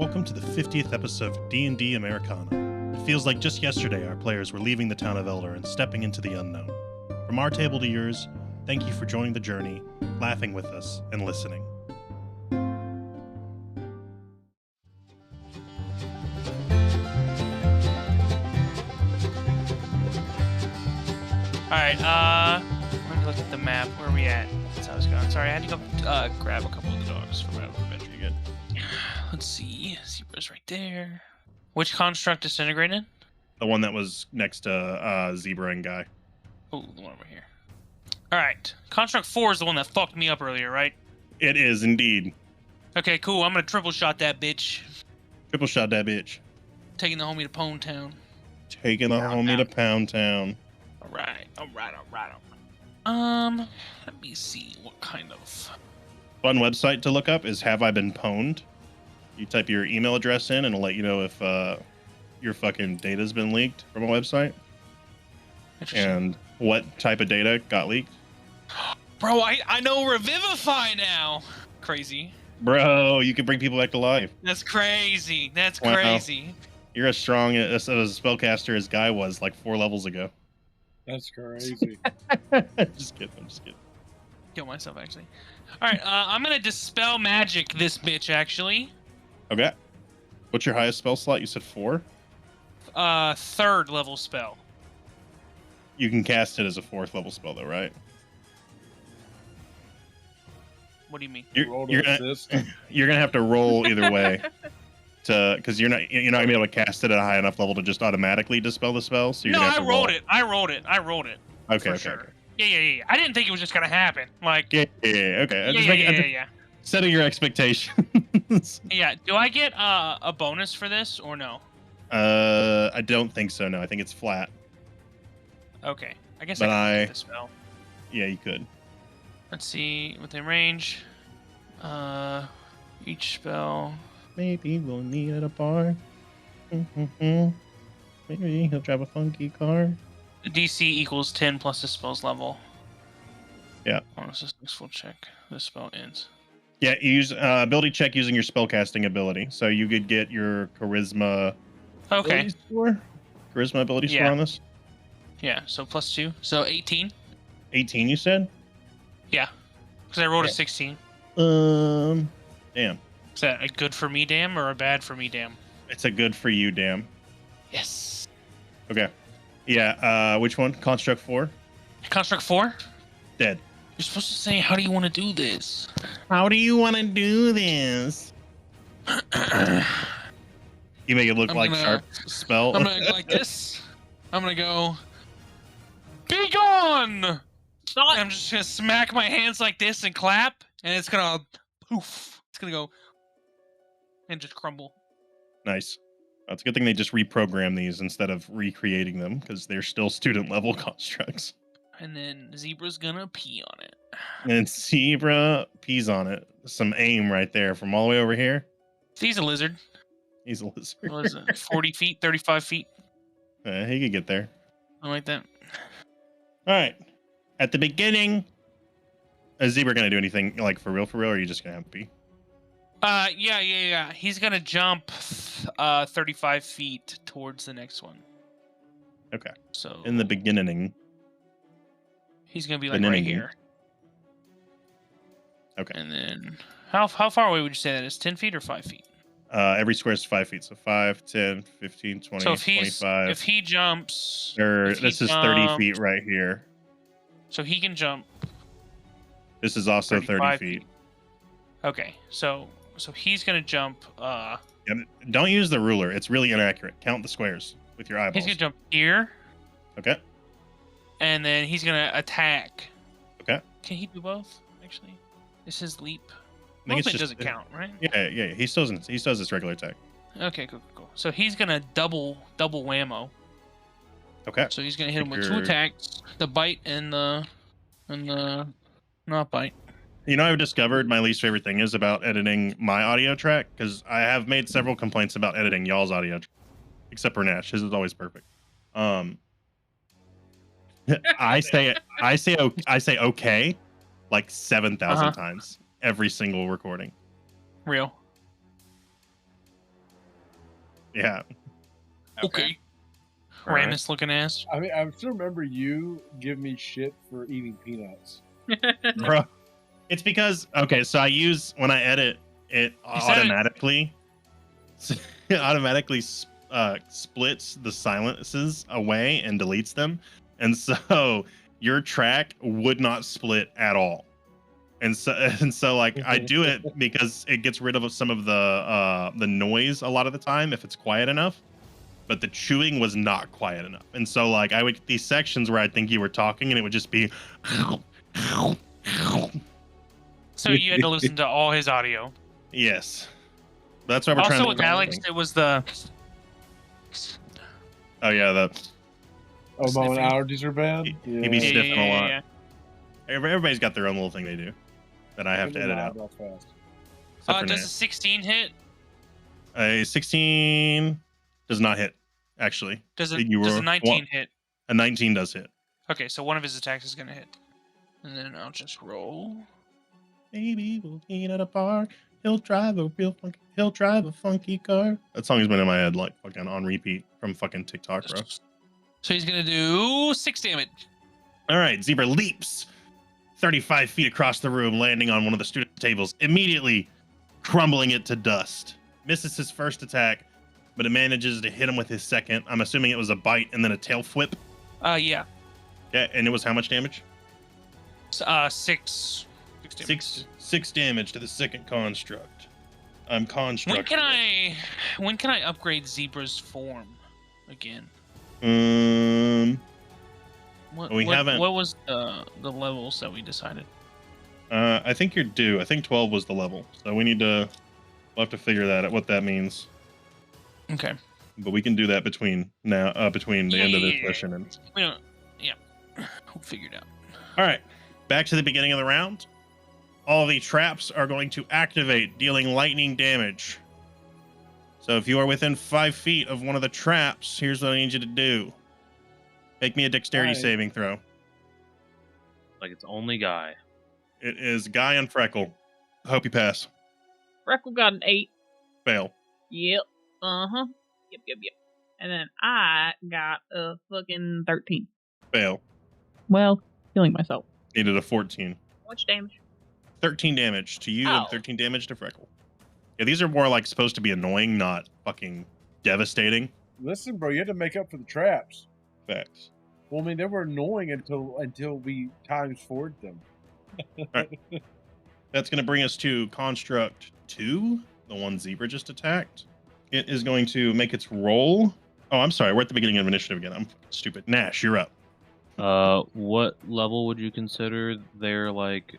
Welcome to the 50th episode of D&D Americana. It feels like just yesterday our players were leaving the town of Elder and stepping into the unknown. From our table to yours, thank you for joining the journey, laughing with us, and listening. Alright, let me look at the map. Where are we at? That's how I was going. Sorry, I had to go grab a couple of the dogs for my adventure. You good? Let's see. Zebra's right there. Which construct disintegrated? The one that was next to Zebra and Guy. Oh, the one over here. Alright. Construct 4 is the one that fucked me up earlier, right? It is indeed. Okay, cool. I'm gonna triple shot that bitch. Triple shot that bitch. Taking the homie to Pone Town. Taking the homie to Pound Town. Alright. Let me see what kind of... Fun website to look up is Have I Been Pwned? You type your email address in and it'll let you know if your fucking data's been leaked from a website. And what type of data got leaked. Bro, I know Revivify now! Crazy. Bro, you can bring people back to life. That's crazy. That's Wow. crazy. You're as strong as a spellcaster as Guy was like 4 levels ago. That's crazy. Just kidding. I'm just kidding. Kill myself, actually. Alright, I'm gonna Dispel Magic this bitch, actually. Okay. What's your highest spell slot? You said 4? 3rd level spell. You can cast it as a 4th level spell, though, right? What do you mean? You're gonna have to roll either way, because you're not gonna be able to cast it at a high enough level to just automatically dispel the spell. So you're No, gonna have to roll. I rolled it. Okay, For sure. Yeah. I didn't think it was just gonna happen. Like. Yeah. Okay. I'm just setting your expectations. Yeah. Do I get a bonus for this or no? I don't think so. No, I think it's flat. Okay. I guess But I can get the spell. Yeah, you could. Let's see within range. Each spell. Maybe we'll need at a bar. Maybe he'll drive a funky car. The DC equals 10 plus the spell's level. Yeah. We'll check. The spell ends. Yeah, you use ability check using your spellcasting ability. So you could get your charisma. Okay. Ability score? Charisma ability score on this? Yeah, so plus 2. So 18. 18, you said? Yeah. Because I rolled a 16. Damn. Is that a good for me damn or a bad for me damn? It's a good for you, damn. Yes. Okay. Yeah, which one? Construct 4? Construct 4? Dead. You're supposed to say, how do you want to do this? How do you want to do this? You make it look like sharp spell. I'm gonna go like this. I'm gonna go, be gone! I'm just gonna smack my hands like this and clap, and it's gonna poof. It's gonna go and just crumble. Nice. It's a good thing they just reprogram these instead of recreating them, because they're still student level constructs. And then Zebra's gonna pee on it. And Zebra pees on it. Some aim right there from all the way over here. He's a lizard. He's a lizard. What is it? 40 feet, 35 feet. He could get there. I like that. All right. At the beginning, is Zebra gonna do anything like for real, or are you just gonna have to pee? Yeah. He's gonna jump 35 feet towards the next one. Okay. So in the beginning, he's gonna be like right here. Okay. And then how far away would you say that is? 10 feet or 5 feet? Every square is 5 feet, so 5, 10, 15, 20, so if 25. If he jumps, this is 30 feet right here. So he can jump. This is also 30 feet. Okay, so he's gonna jump. Don't use the ruler; it's really inaccurate. Count the squares with your eyeballs. He's gonna jump here. Okay. And then he's gonna attack. Okay. Can he do both? Actually, this is his leap. I think it doesn't count, right? Yeah. He still does his regular attack. Okay, cool. So he's gonna double whammo. Okay. So he's gonna hit him with 2 attacks: the bite and the not bite. You know, I've discovered my least favorite thing is about editing my audio track, because I have made several complaints about editing y'all's audio track, except for Nash. His is always perfect. I say okay like 7,000 times every single recording. Real. Yeah. Okay. All right. Ramus looking ass. I mean, I still remember you give me shit for eating peanuts. Bro. It's because so I use when I edit it automatically splits the silences away and deletes them. And so your track would not split at all. And so like I do it because it gets rid of some of the noise a lot of the time if it's quiet enough. But the chewing was not quiet enough. And so like I would get these sections where I think you were talking and it would just be So you had to listen to all his audio. yes. That's why we're trying Also to with Alex, it was the. Oh yeah, Oh, my Sniffing. allergies are bad. He be sniffing a lot. Everybody's got their own little thing they do that I have to edit out. Fast. Except for Does Nat. a 16 hit? A 16 does not hit, actually. Does You a were- 19 hit? A 19 does hit. Okay, so one of his attacks is gonna hit, and then I'll just roll. Baby will meet at a bar. He'll drive a funky car. That song's been in my head like fucking on repeat from fucking TikTok, bro. So he's gonna do 6 damage. All right, Zebra leaps 35 feet across the room, landing on one of the student tables, immediately crumbling it to dust. Misses his first attack, but it manages to hit him with his second. I'm assuming it was a bite and then a tail whip. Yeah. Yeah, and it was how much damage? 6 damage. Six damage to the second construct. I'm constructing. When can I upgrade Zebra's form again? We haven't. What was the levels that we decided? I think you're due. I think 12 was the level, so we'll have to figure that out what that means. Okay. But we can do that between the end of this session and. We don't. Yeah. We'll figure it out. All right, back to the beginning of the round. All the traps are going to activate, dealing lightning damage. So if you are within 5 feet of one of the traps, here's what I need you to do. Make me a dexterity saving throw. Like it's only Guy. It is Guy and Freckle. Hope you pass. Freckle got an 8. Fail. Yep. Uh-huh. Yep. And then I got a fucking 13. Fail. Well, killing myself. Needed a 14. How much damage? 13 damage to you and 13 damage to Freckle. Yeah, these are more like supposed to be annoying, not fucking devastating. Listen, bro, you had to make up for the traps. Facts. Well, I mean, they were annoying until we times forward them. Right. That's going to bring us to Construct 2, the one Zebra just attacked. It is going to make its roll. Oh, I'm sorry. We're at the beginning of initiative again. I'm stupid. Nash, you're up. What level would you consider their like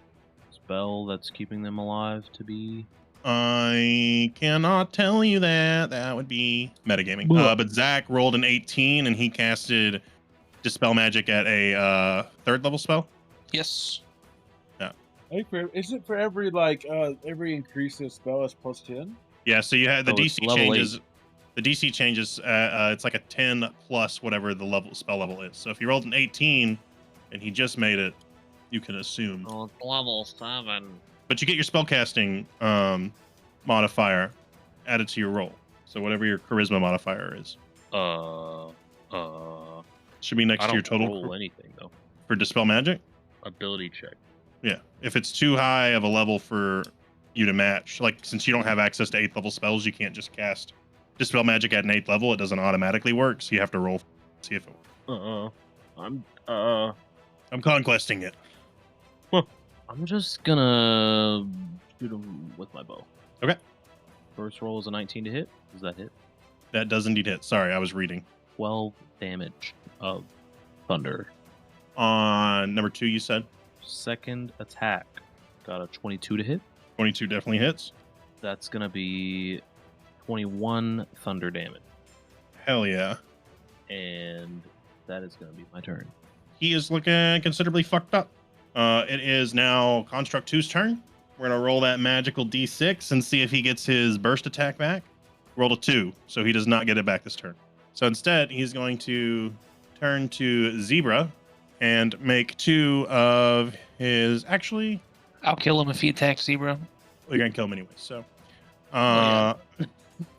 spell that's keeping them alive to be? I cannot tell you that. That would be metagaming. But Zach rolled an 18 and he casted Dispel Magic at a 3rd level spell. Yes. Is it for every every increase in spell is plus 10? Yeah, so you have the it's DC level changes. 8. The DC changes. It's like a 10 plus whatever the spell level is. So if you rolled an 18 and he just made it, you can assume. Oh, it's level 7. But you get your spellcasting modifier added to your roll. So whatever your charisma modifier is. Should be next I to your don't total roll anything though. for Dispel Magic. Ability check. Yeah. If it's too high of a level for you to match, like since you don't have access to 8th level spells, you can't just cast Dispel Magic at an 8th level. It doesn't automatically work, so you have to roll to see if it works. I'm conquesting it. I'm just gonna shoot him with my bow. Okay. First roll is a 19 to hit. Does that hit? That does indeed hit. Sorry, I was reading. 12 damage of thunder. On number 2, you said? Second attack. Got a 22 to hit. 22 definitely hits. That's gonna be 21 thunder damage. Hell yeah. And that is gonna be my turn. He is looking considerably fucked up. It is now Construct 2's turn. We're going to roll that magical D6 and see if he gets his burst attack back. Rolled a 2, so he does not get it back this turn. So instead, he's going to turn to Zebra and make 2 of his... Actually, I'll kill him if he attacks Zebra. we're going to kill him anyway. So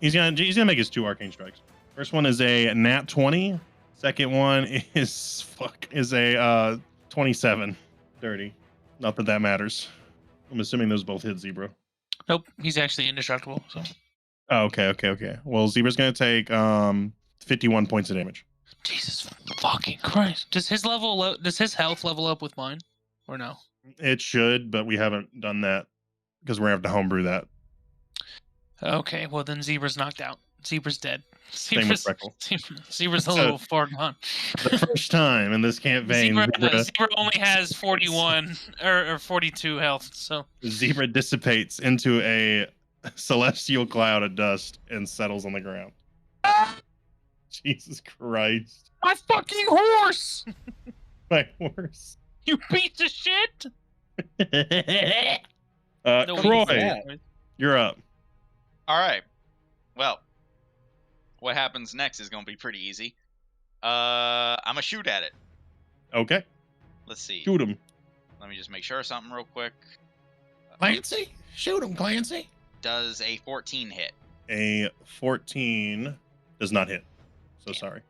He's gonna make his 2 arcane strikes. First one is a nat 20. Second one is a 27. Dirty. Not that matters. I'm assuming those both hit Zebra. Nope, he's actually indestructible. So. Oh, okay. Well, Zebra's gonna take 51 points of damage. Jesus fucking Christ! Does his health level up with mine, or no? It should, but we haven't done that because we're gonna have to homebrew that. Okay, well then Zebra's knocked out. Zebra's dead. Same with Freckle. Zebra's a little far gone. The first time in this campaign, Zebra only has 41 or 42 health, so Zebra dissipates into a celestial cloud of dust and settles on the ground. Jesus Christ! My fucking horse! My horse! You piece of shit! No, Croy, you're up. All right. Well, what happens next is going to be pretty easy. I'm going to shoot at it. Okay. Let's see. Shoot him. Let me just make sure something real quick. Clancy? Shoot him, Clancy. Does a 14 hit? A 14 does not hit. So sorry.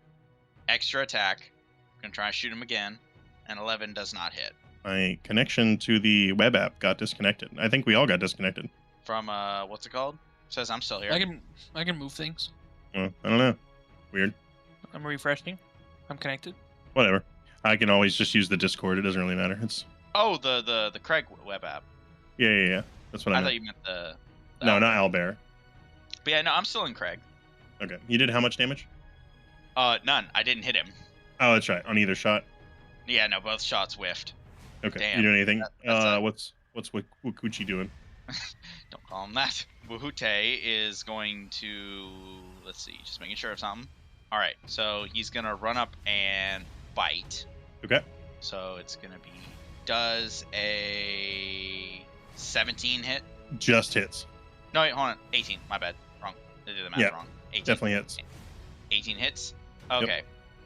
Extra attack. Going to try to shoot him again. And 11 does not hit. My connection to the web app got disconnected. I think we all got disconnected. From, what's it called? Says I'm still here. I can move things. I don't know. Weird. I'm refreshing. I'm connected. Whatever. I can always just use the Discord. It doesn't really matter. It's Oh, the Craig web app. yeah. That's what I meant. thought you meant the No, not Owlbear. But yeah, no, I'm still in Craig. Okay. You did how much damage? None. I didn't hit him. Oh, that's right. On either shot. Yeah, no, both shots whiffed. Okay. Damn. You doing anything? That's What's Wakuchi doing? Don't call him that. Wahute is going to, let's see, just making sure of something. All right, so he's gonna run up and bite. Okay. So it's gonna be, does a 17 hit? Just hits. No, wait, hold on, 18. My bad, wrong. I did the math wrong. 18. Definitely hits. 18 hits. Okay,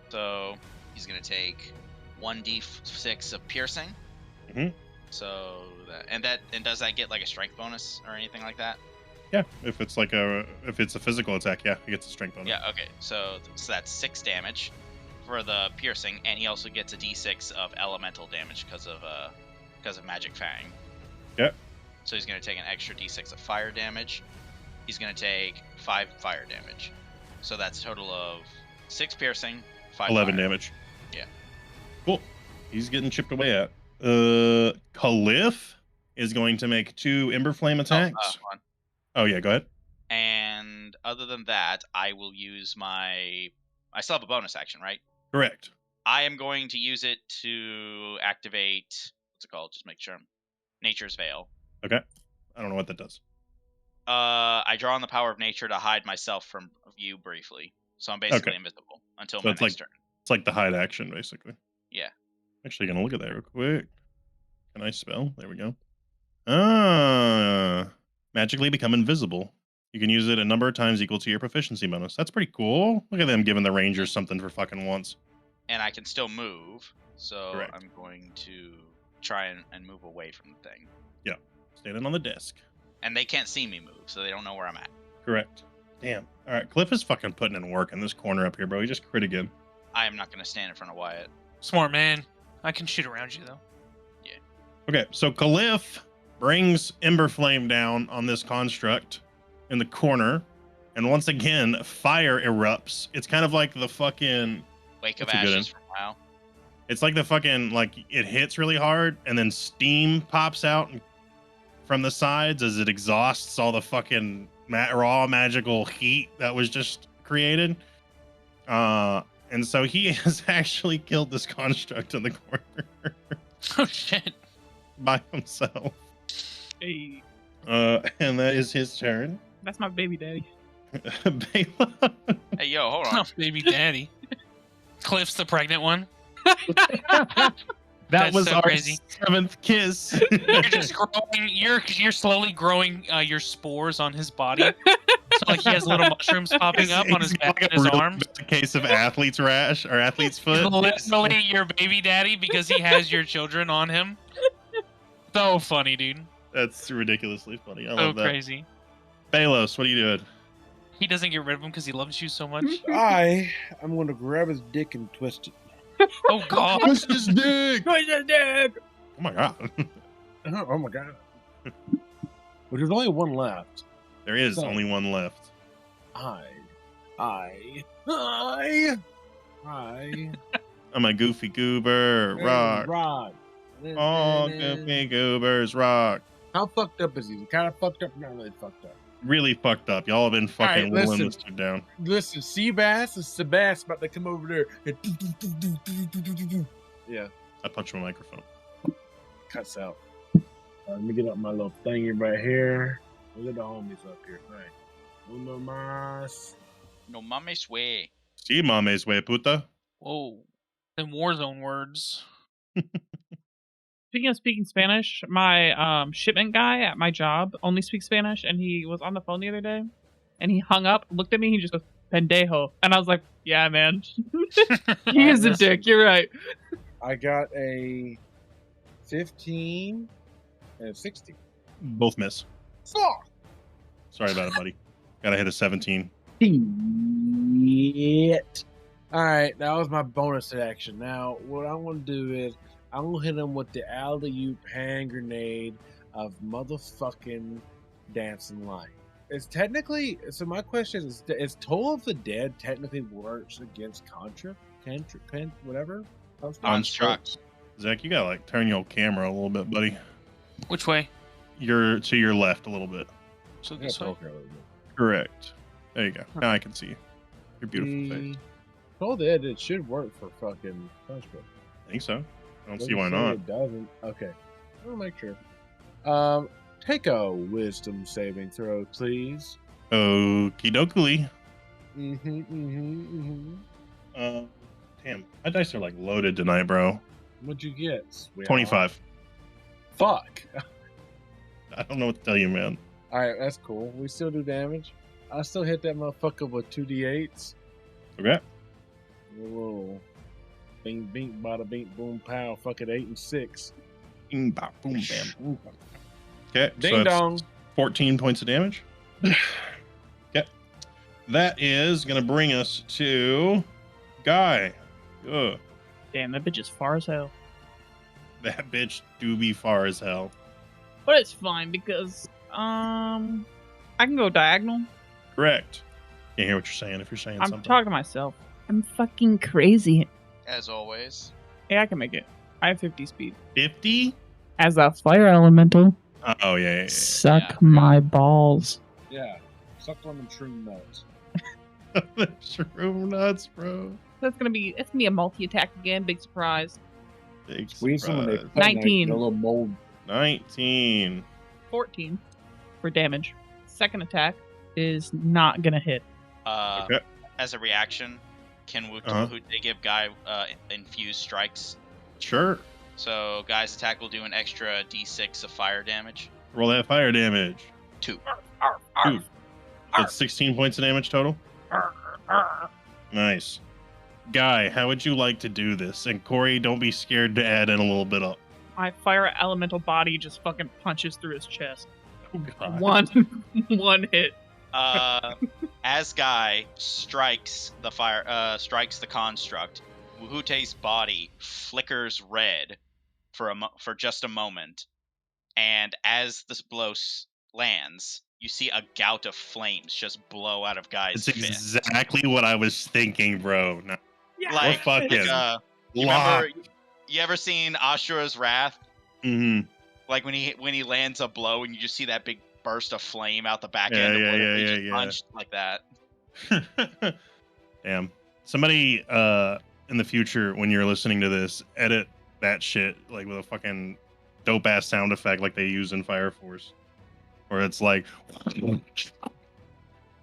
so he's gonna take 1d6 of piercing. Mhm. So and does that get like a strength bonus or anything like that? Yeah, if it's a physical attack, yeah, he gets a strength bonus. Yeah, okay. So that's 6 damage for the piercing, and he also gets a d6 of elemental damage because of Magic Fang. Yep. So he's going to take an extra d6 of fire damage. He's going to take 5 fire damage. So that's a total of 6 piercing, 5 11 fire. damage. Yeah. Cool. He's getting chipped away at. Khalif is going to make 2 Ember Flame attacks. Hold on. Oh yeah, go ahead. And other than that, I will use I still have a bonus action, right? Correct. I am going to use it to activate, what's it called? Just make sure. Nature's Veil. Okay. I don't know what that does. I draw on the power of nature to hide myself from view briefly. So I'm basically invisible until my next turn. It's like the hide action, basically. Yeah. Actually, gonna look at that real quick. Can I spell? There we go. Magically become invisible. You can use it a number of times equal to your proficiency bonus. That's pretty cool. Look at them giving the Rangers something for fucking once. And I can still move, so Correct. I'm going to try and move away from the thing. Yeah. Standing on the desk. And they can't see me move, so they don't know where I'm at. Correct. Damn. All right. Cliff is fucking putting in work in this corner up here, bro. He just crit again. I am not going to stand in front of Wyatt. Smart man. I can shoot around you though. Okay, so Khalif brings Ember Flame down on this construct in the corner, and once again, fire erupts. It's kind of like the fucking Wake of That's a good Ashes from WoW. It's like the fucking, like, it hits really hard, and then steam pops out from the sides as it exhausts all the fucking raw magical heat that was just created. And so he has actually killed this construct in the corner. Oh shit. By himself. Hey, And that is his turn. that's my baby daddy. Bela. Hey, yo, hold on. Oh, baby daddy. Cliff's the pregnant one. That That's was so our crazy. 7th kiss. You're just growing. You're slowly growing your spores on his body. So like he has little mushrooms popping up on his He's back like and his a real arms. bad case of athlete's rash or athlete's foot. Literally your baby daddy because he has your children on him. So funny, dude. That's ridiculously funny. I So love that. crazy. Balos, what are you doing? He doesn't get rid of him because he loves you so much. I'm going to grab his dick and twist it. Oh God! Twist his dick. Twist his dick. Oh my god. Oh my god. But there's only one left. There is So- only one left. I. I'm a goofy goober. Rock. Rock. All goofy goobers rock. How fucked up is he? Kind of fucked up, not really fucked up. Really fucked up. Y'all have been fucking Alright, whittling listen. this dude down. Listen, Seabass and Sebastian about to come over there. Yeah, I punched my microphone. cuts out. Let me get up my little thingy right here. Look at the homies up here. All right. Uno más. No mames way. See, mames, way puta. Whoa! In Warzone words. Speaking of speaking Spanish, my shipment guy at my job only speaks Spanish, and he was on the phone the other day, and he hung up, looked at me, he just goes, pendejo. And I was like, yeah, man. He is a dick, you're right. I got a 15 and a 16. Both miss. Fuck! Sorry about it, buddy. Gotta hit a 17. Shit. Alright, that was my bonus action. Now, what I want to do is, I'm going to hit him with the alley-oop hand grenade of motherfucking dancing light. It's technically, so my question is Toll of the Dead technically works against whatever? Construct. Zach, you gotta like turn your camera a little bit, buddy. Which way? You're to your left a little bit. So Yeah, this way. Toll here a little bit. Correct. There you go. Now I can see you. Your beautiful face. Toll of the Dead, it should work for fucking Construct. I think so. I don't see Doesn't why say not. It doesn't. Okay. I'll make sure. Take a wisdom saving throw, please. Okie dokie. Damn, my dice are like loaded tonight, bro. What'd you get? sweetheart? 25. Fuck. I don't know what to tell you, man. Alright, that's cool. We still do damage. I still hit that motherfucker with 2d8s. Okay. Whoa. Bing, bing, bada, bing, boom, pow. Fuck it, 8 and 6. Bing, bop, boom, bam. Okay, Ding so that's dong. 14 points of damage. Okay. That is going to bring us to Guy. Ugh. Damn, that bitch is far as hell. That bitch do be far as hell. But it's fine because, I can go diagonal. Correct. Can't hear what you're saying if you're saying I'm something. talking to myself. I'm fucking crazy. As always. Yeah, I can make it. I have 50 speed. 50? As a fire elemental, Oh, yeah. suck Yeah. my balls. Yeah. Suck on them shroom nuts. Shroom nuts, bro. It's gonna be a multi attack again. Big surprise. Big Squeeze them when they surprise. put in 19. a little mold. 19. 14 for damage. Second attack is not gonna hit. Okay. As a reaction, can Uh-huh. they give Guy infused strikes? Sure. So Guy's attack will do an extra d6 of fire damage. Roll that fire damage. 2. 2. That's 16 points of damage total. Nice. Guy, how would you like to do this? And Corey, don't be scared to add in a little bit up. My fire elemental body just fucking punches through his chest. Oh, God. One hit. As Guy strikes the construct, Wuhute's body flickers red for just a moment, and as this blow lands, you see a gout of flames just blow out of Guy's It's fist. exactly what I was thinking, bro. No, Yeah. Like, fucking you remember? You ever seen Ashura's Wrath? Mm-hmm. Like when he lands a blow and you just see that big burst of flame out the back Yeah, end of yeah, whatever yeah, he yeah, just yeah. punched like that. Damn. Somebody in the future, when you're listening to this, edit that shit like with a fucking dope ass sound effect like they use in Fire Force, where it's like.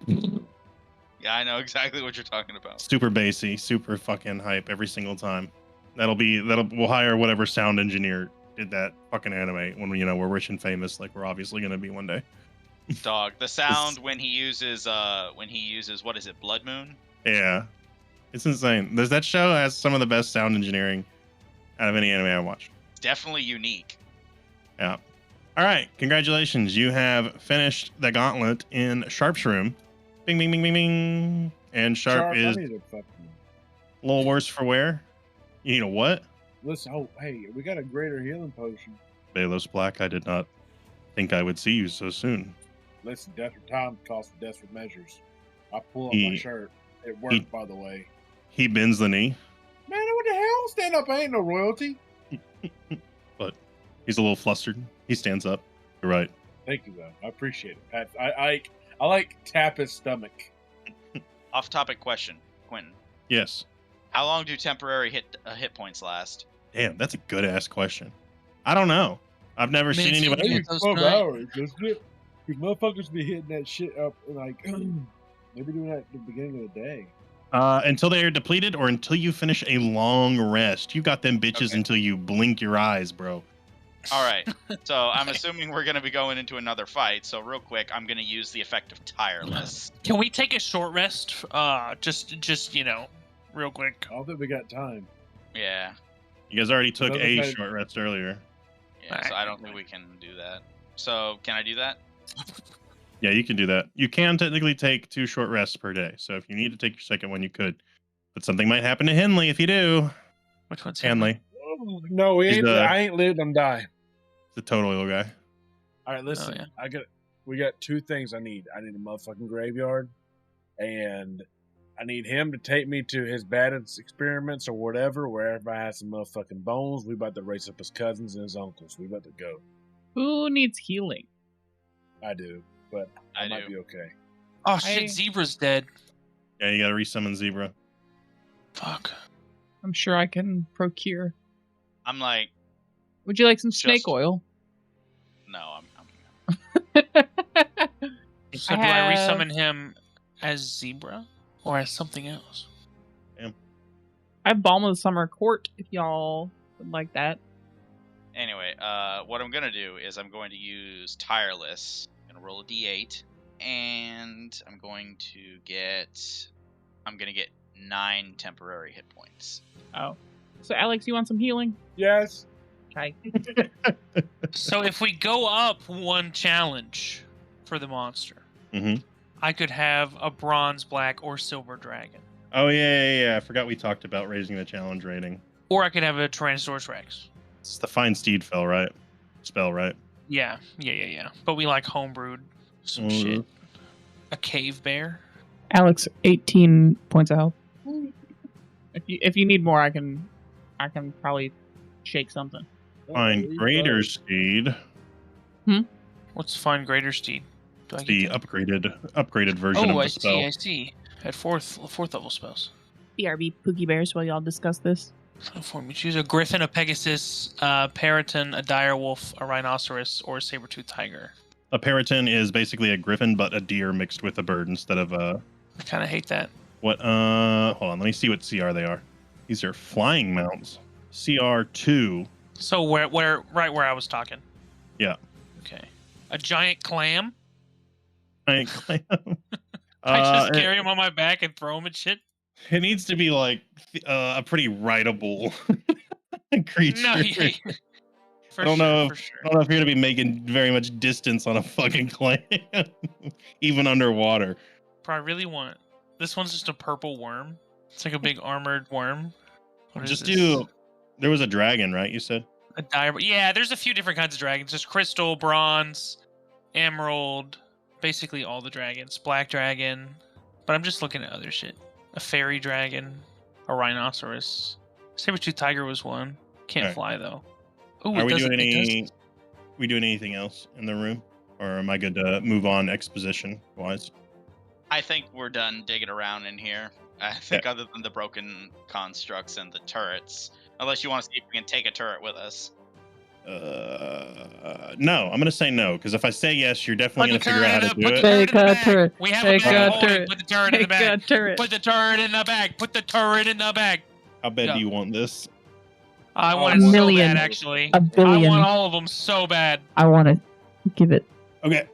Yeah, I know exactly what you're talking about. Super bassy, super fucking hype every single time. We'll hire whatever sound engineer did that fucking anime when we're rich and famous, like we're obviously gonna be one day. Dog, the sound when he uses what is it, Blood Moon? Yeah, it's insane. That show has some of the best sound engineering out of any anime I watched. It's definitely unique. Yeah. All right, congratulations. You have finished the gauntlet in Sharp's room. Bing, bing, bing, bing, bing. And Sharp is I need a fucking... a little worse for wear. You need a what? Listen, oh, hey, we got a greater healing potion. Balos Black, I did not think I would see you so soon. Listen, desperate time calls for desperate measures. I pull up my shirt. It worked, by the way. He bends the knee. Man, what the hell? Stand up, I ain't no royalty. But he's a little flustered. He stands up. You're right. Thank you, though. I appreciate it. I like tap his stomach. Off-topic question, Quentin. Yes. How long do temporary hit points last? Damn, that's a good-ass question. I don't know. I've never seen anybody... Maybe 12 hours, doesn't it? Because motherfuckers be hitting that shit up, like, maybe doing that at the beginning of the day. Until they are depleted or until you finish a long rest. You got them bitches until you blink your eyes, bro. All right. So I'm assuming we're going to be going into another fight. So real quick, I'm going to use the effect of tireless. Can we take a short rest? Just real quick. I don't think we got time. Yeah. You guys already took a short rest earlier. Yeah, so I don't think we can do that. So can I do that? Yeah, you can do that. You can technically take 2 short rests per day. So if you need to take your second one, you could. But something might happen to Hanley if you do. Which one's Hanley? Oh, no, I ain't lived and die. The total oil guy. All right, listen. Oh, yeah. We got 2 things I need. I need a motherfucking graveyard, and I need him to take me to his Baddens experiments or whatever, wherever I have some motherfucking bones. We about to race up his cousins and his uncles. We about to go. Who needs healing? I do, but I might be okay. Oh shit, Zebra's dead. Yeah, you gotta resummon Zebra. Fuck. I'm sure I can procure. I'm like... Would you like some snake oil? No, I'm So do I resummon him as Zebra or as something else? Damn. I have Balm of the Summer Court if y'all would like that. Anyway, what I'm gonna do is I'm going to use Tireless. I'm gonna roll a D8, and I'm gonna get 9 temporary hit points. Oh. So Alex, you want some healing? Yes. Okay. So if we go up 1 challenge for the monster, I could have a bronze, black, or silver dragon. Oh, yeah. I forgot we talked about raising the challenge rating. Or I could have a Tyrannosaurus Rex. It's the Fine Steed spell, right? Yeah. But we like homebrewed some shit. A cave bear. Alex, 18 points of health. If you need more, I can probably shake something. Fine Greater Steed. What's Fine Greater Steed? It's the upgraded version of the spell. I see. At fourth level spells. BRB Pookie Bears while y'all discuss this. Form you choose a griffin, a pegasus, a periton, a dire wolf, a rhinoceros, or a saber-toothed tiger. A periton is basically a griffin, but a deer mixed with a bird instead of a... I kind of hate that. What? Hold on. Let me see what CR they are. These are flying mounts. CR2. So right where I was talking. Yeah. Okay. A giant clam. Giant clam. I just carry him on my back and throw him at shit. It needs to be like a pretty rideable creature. No, yeah. I don't know if you're gonna be making very much distance on a fucking clam, even underwater. But I really want. This one's just a purple worm. It's like a big armored worm. There was a dragon, right? You said a dire. Yeah, there's a few different kinds of dragons. There's crystal, bronze, emerald, basically all the dragons. Black dragon. But I'm just looking at other shit. A fairy dragon, a rhinoceros. Saber-toothed tiger was one. Can't fly though. Ooh, Are we doing anything else in the room, or am I good to move on exposition wise? I think we're done digging around in here. I think other than the broken constructs and the turrets, unless you want to see if we can take a turret with us. No, I'm gonna say no, because if I say yes, you're definitely gonna figure out how to do it. Take a turret. We have a bag. Put the turret in the bag. Put the turret in the bag. Put the turret in the bag. How bad do you want this? I want it so bad, actually. A billion. I want all of them so bad. I want to give it. Okay.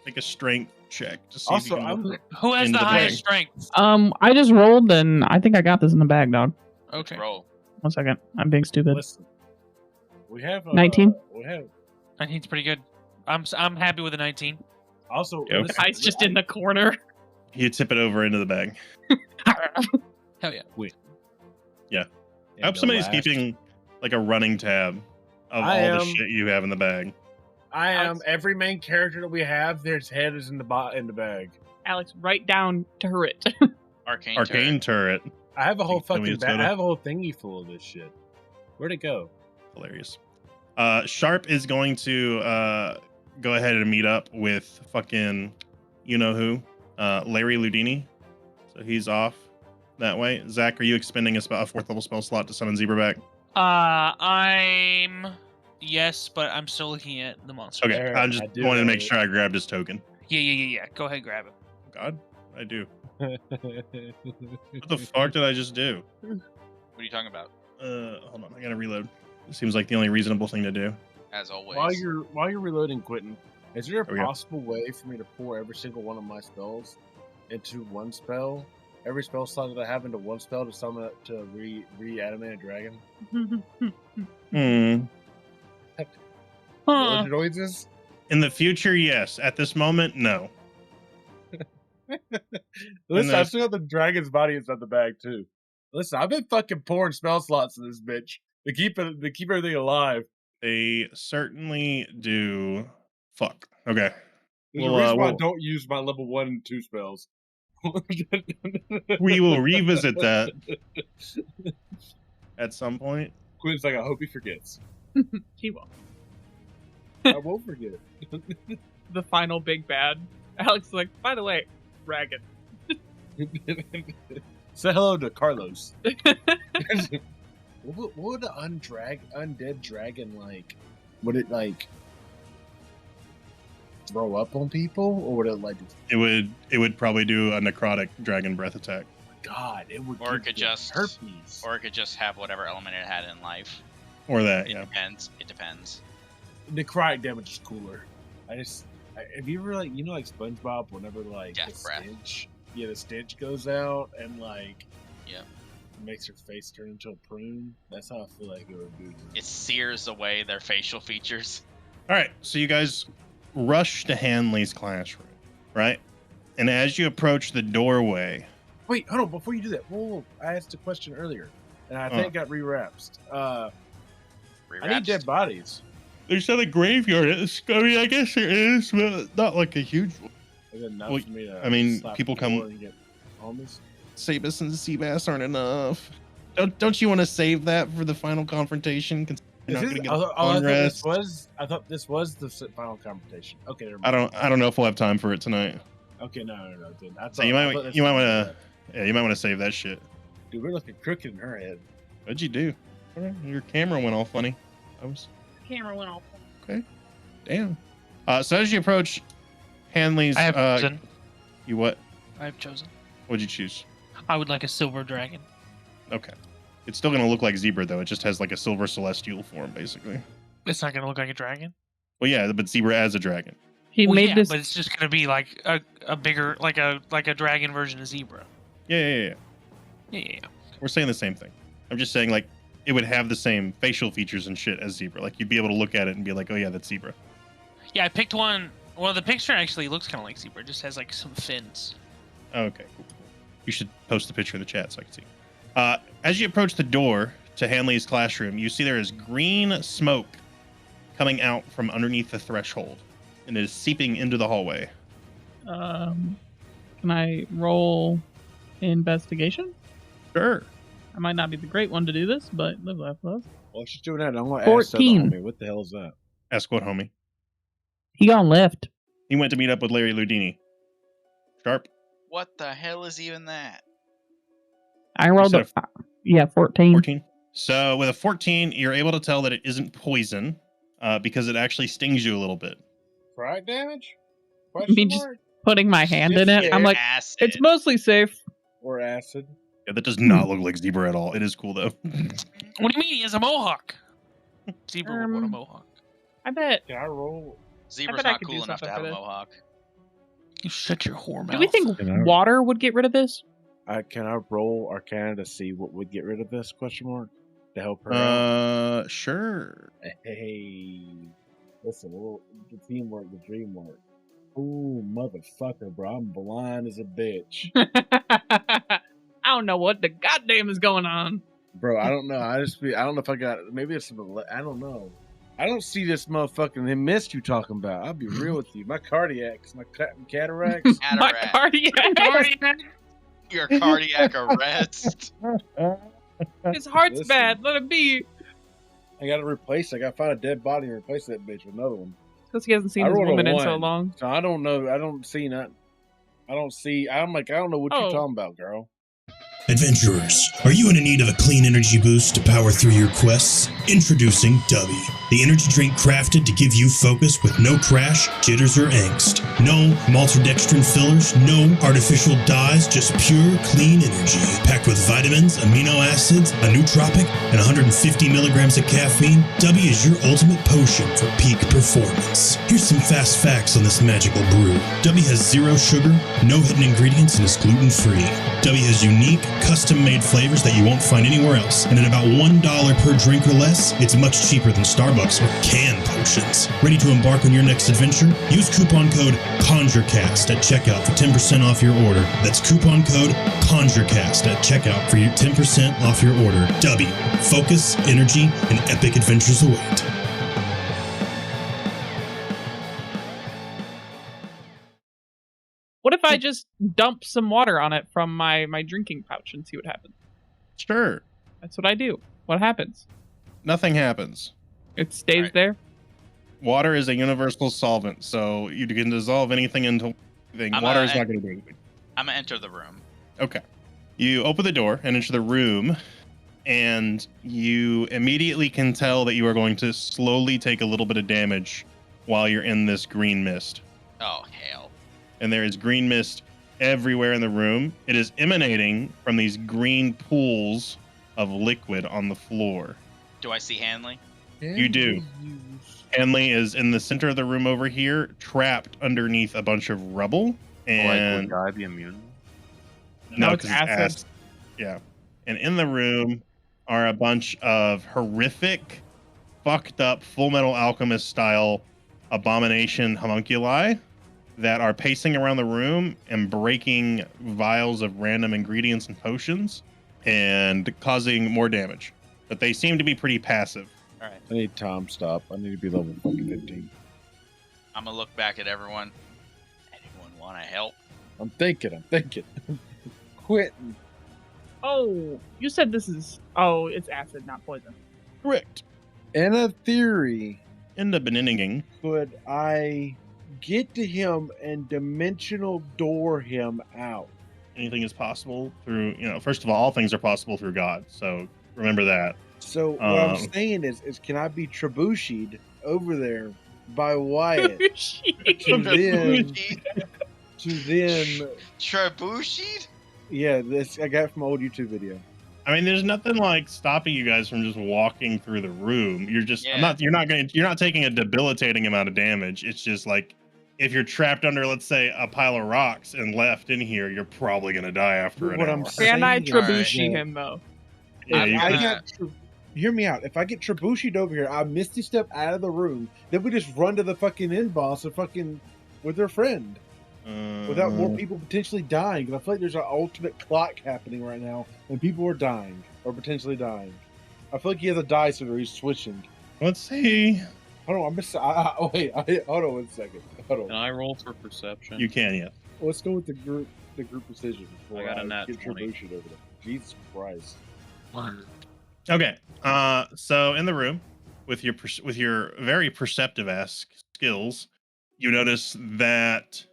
Make a strength check to see if you can who has the highest strength? I just rolled, and I think I got this in the bag, dog. Okay. Roll. 1 second. I'm being stupid. Listen, we have 19. We have 19's pretty good. I'm happy with a 19. Also, Go. listen, Guy's just in the corner. You tip it over into the bag. Hell yeah. I hope somebody's keeping like a running tab of I all the am. shit you have in the bag. I am. Alex- Every main character that we have, their head is in the bag. Alex, write down turret. Arcane turret. I have a whole Can we fucking just go to- I have a whole thingy full of this shit. Where'd it go? Hilarious. Sharp is going to go ahead and meet up with fucking you know who, Larry Ludini. So he's off that way. Zach, are you expending a 4th level spell slot to summon Zebra back? Yes, but I'm still looking at the monster. Okay, There, I just I do wanted to have make it. sure I grabbed his token. Yeah. Go ahead, grab it. God, I do. What the fuck did I just do? What are you talking about? Hold on, I gotta reload. It seems like the only reasonable thing to do. As always. While you're reloading, Quentin, is there a we go. possible way for me to pour every single one of my spells into one spell? Every spell slot that I have into one spell to summon it to reanimate a dragon? Huh. What noises? In the future, yes. At this moment, no. Listen, I still got the dragon's body inside the bag too. Listen, I've been fucking pouring spell slots in this bitch to keep everything alive. They certainly do. Fuck. Okay. There's Well, a reason why I we'll- don't use my level 1 and 2 spells. We will revisit that at some point. Quinn's like, I hope he forgets. He won't. I won't forget. The final big bad. Alex is like, by the way, dragon. Say hello to Carlos. What would an undead dragon like? Would it like throw up on people, or would it like? It would probably do a necrotic dragon breath attack. God, it would. Or it give could you just- herpes. Or it could just have whatever element it had in life. Or that, It yeah. depends. It depends. Necrotic damage is cooler. Have you ever like SpongeBob whenever like Death the breath. stench, the stench goes out and like Yep. makes her face turn into a prune? That's how I feel like it would do. It sears away their facial features. All right, so you guys rush to Hanley's classroom, right? And as you approach the doorway, Wait, hold on. Before you do that, whoa, I asked a question earlier, and I think it got rewrapped. I need dead bodies. there's not a graveyard. I mean, I guess there is, but not like a huge one. Is it enough Well, for me to I mean, slap people the come- door and get homies? Sabus and Seabass aren't enough. Don't you want to save that for the final confrontation? 'Cause you're not Is gonna this- get I a thought long this rest. I thought this was the final confrontation. Okay, never mind. I don't know if we'll have time for it tonight. Okay, no. Dude. I So thought, you I thought might this you might was want that. to you might want to save that shit. Dude, we're looking crooked in her head. What'd you do? Your camera went all funny. I was Camera went off. damn. So as you approach Hanley's, I have chosen. you what? I have chosen. What'd you choose? I would like a silver dragon. Okay. It's still gonna look like Zebra though. It just has like a silver celestial form, basically. It's not gonna look like a dragon. Well, yeah, but Zebra as a dragon. He Well, made yeah, this. but it's just gonna be like a bigger, like a dragon version of zebra. Yeah. Yeah. We're saying the same thing. I'm just saying like it would have the same facial features and shit as Zebra. Like you'd be able to look at it and be like, oh yeah, that's Zebra. Yeah, I picked one. Well, the picture actually looks kind of like zebra. It just has like some fins. Okay, cool. You should post the picture in the chat so I can see. As you approach the door to Hanley's classroom, you see there is green smoke coming out from underneath the threshold, and it is seeping into the hallway. Can I roll investigation? Sure. I might not be the great one to do this, but live laugh love. Well, she's doing that. I'm going to ask 14. me, what the hell is that? Ask what, homie? He gone left. He went to meet up with Larry Ludini. Sharp. What the hell is even that? I rolled said a 14. 14. So with a 14, you're able to tell that it isn't poison because it actually stings you a little bit. Fright damage? mean, just- Putting my hand in it, I'm like, Acid. it's mostly safe. Or acid. Yeah, that does not look like Zebra at all. It is cool though. What do you mean? He has a mohawk. Zebra would want a Um, mohawk. I bet. Can I roll? Zebra's bet I not could do cool enough to something have for a this. mohawk. You shut your whore mouth. Do we think Can I- water would get rid of this? Can I roll Arcana to see what would get rid of this? Question mark. To help her out. Sure. Hey, listen, the teamwork, the dream work. Ooh, motherfucker, bro. I'm blind as a bitch. I don't know what the goddamn is going on. Bro, I don't know. I don't know if I got, maybe it's, I don't know. I don't see this motherfucking mist you talking about. I'll be real with you. My cardiacs, my cataracts. My Cataract. cardiac. Your cardiac arrest. His heart's Listen. bad. Let it be. I got to find a dead body and replace that bitch with another one. Because he hasn't seen I his rolled a woman in so 1. long. So I don't know. I don't see nothing. I don't know what Oh. you're talking about, girl. Adventurers, are you in need of a clean energy boost to power through your quests? Introducing Dubby, the energy drink crafted to give you focus with no crash, jitters, or angst. No maltodextrin fillers, no artificial dyes, just pure, clean energy. Packed with vitamins, amino acids, a nootropic, and 150 milligrams of caffeine, Dubby is your ultimate potion for peak performance. Here's some fast facts on this magical brew. Dubby has 0 sugar, no hidden ingredients, and is gluten-free. Dubby has unique, custom-made flavors that you won't find anywhere else, and at about $1 per drink or less, it's much cheaper than Starbucks or canned potions. Ready to embark on your next adventure? Use coupon code CONJURECAST at checkout for 10% off your order. That's coupon code CONJURECAST at checkout for your 10% off your order. Dubby, focus, energy, and epic adventures await. What if I just dump some water on it from my drinking pouch and see what happens? Sure. That's what I do. What happens? Nothing happens. It stays Right. there? Water is a universal solvent, so you can dissolve anything into anything. Water is not going to do anything. I'm gonna enter the room. Okay. You open the door and enter the room, and you immediately can tell that you are going to slowly take a little bit of damage while you're in this green mist. Oh hell. And there is green mist everywhere in the room. It is emanating from these green pools of liquid on the floor. Do I see Hanley? You do. Hanley is in the center of the room over here, trapped underneath a bunch of rubble. And would I be immune? No, it's 'cause acid. Yeah. And in the room are a bunch of horrific, fucked up Full Metal Alchemist style abomination homunculi that are pacing around the room and breaking vials of random ingredients and potions and causing more damage. But they seem to be pretty passive. All right. I need time stop. I need to be level fucking 15. I'm gonna look back at everyone. Anyone want to help? I'm thinking. Quitting. Oh, you said this is... Oh, it's acid, not poison. Correct. In a theory, End up beninging. could I get to him and dimensional door him out? Anything is possible through, first of all things are possible through God. So remember that. So what I'm saying is can I be trebucheted over there by Wyatt to then Trebuchet? yeah, this I got from an old YouTube video. I mean, there's nothing like stopping you guys from just walking through the room. You're just, Yeah. you're not taking a debilitating amount of damage. It's just like, if you're trapped under, let's say, a pile of rocks and left in here, you're probably gonna die after an What hour. I'm saying Can I is trebuchet that him, though? Yeah, if you I can- got hear me out. If I get trebucheted over here, I misty step out of the room. Then we just run to the fucking end boss and fucking with their friend without more people potentially dying. Because I feel like there's an ultimate clock happening right now, and people are dying or potentially dying. I feel like he has a dice or he's switching. Let's see. Hold on, hold on 1 second. Hold on. Can I roll for perception? You can, yeah. Let's go with the group precision before I got a nat get 20. trebucheted over there. Jesus Christ. Okay. So in the room, with your very perceptive ass skills, you notice that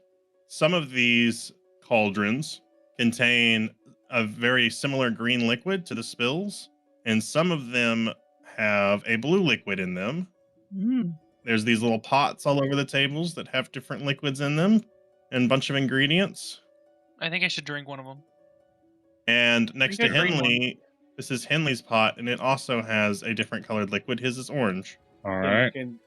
some of these cauldrons contain a very similar green liquid to the spills, and some of them have a blue liquid in them. Mm. There's these little pots all over the tables that have different liquids in them and a bunch of ingredients. I think I should drink one of them. And next to get a green Henley, this is Henley's pot, and it also has a different colored liquid. His is orange. All Can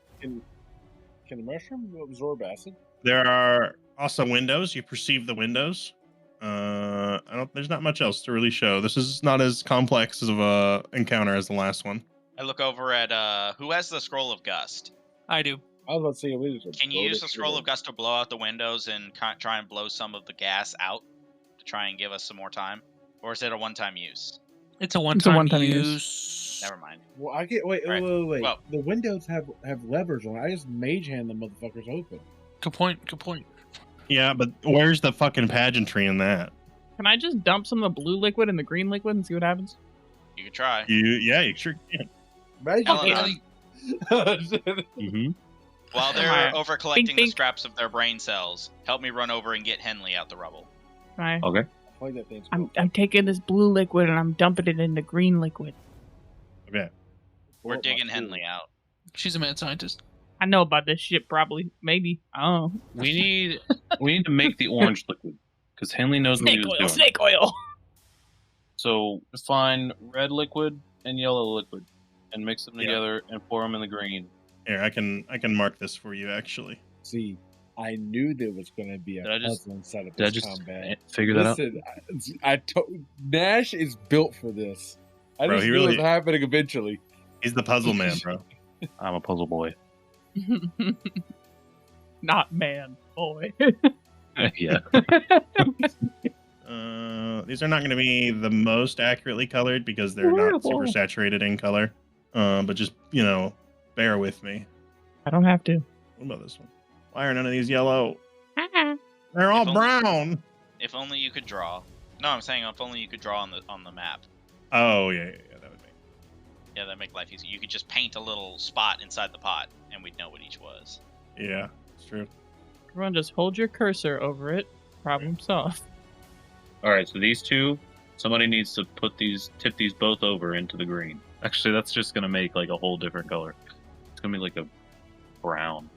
the mushroom absorb acid? There are also windows. You perceive the windows. There's not much else to really show. This is not as complex of a encounter as the last one. I look over at who has the scroll of gust. I do. I was about to say, we just Can you blow use this the scroll shit of gust to blow out the windows and try and blow some of the gas out to try and give us some more time? Or is it a one-time use? It's a one-time one-time use. Never mind. Well, I get wait. Well- The windows have levers on it. I just mage hand the motherfuckers open. Good point. Good point. Yeah, but where's the fucking pageantry in that? Can I just dump some of the blue liquid in the green liquid and see what happens? You can try. You sure can. Mage Hell hand. Mm-hmm. While they're Alright. over collecting Bink, the bink. scraps of their brain cells, help me run over and get Henley out the rubble. Right. Okay. I like that thing's I'm taking this blue liquid and I'm dumping it in the green liquid. Okay. We're digging Henley out. She's a mad scientist. I know about this shit, probably. Maybe. I don't know. We need to make the orange liquid because Hanley knows what he Snake was oil, doing. snake oil. So find red liquid and yellow liquid and mix them Yeah. together and pour them in the green. Here, I can mark this for you actually. See, I knew there was going to be a Did I just- puzzle inside of Did I this just combat. figure that out? Listen, Nash is built for this. I Bro, just he knew it really- was happening eventually. He's the puzzle man, bro. I'm a puzzle boy. Not man, boy. Yeah. These are not going to be the most accurately colored because they're not super Horrible. saturated in color. But just bear with me. I don't have to. What about this one? Why are none of these yellow? They're all If only- brown. If only you could draw. No, I'm saying if only you could draw on the map. Oh yeah, that would be. Yeah, that'd make life easy. You could just paint a little spot inside the pot, and we'd know what each was. Yeah, it's true. Everyone just hold your cursor over it. Problem solved. All right. So these two, somebody needs to tip these both over into the green. Actually, that's just gonna make like a whole different color. It's gonna be like a brown.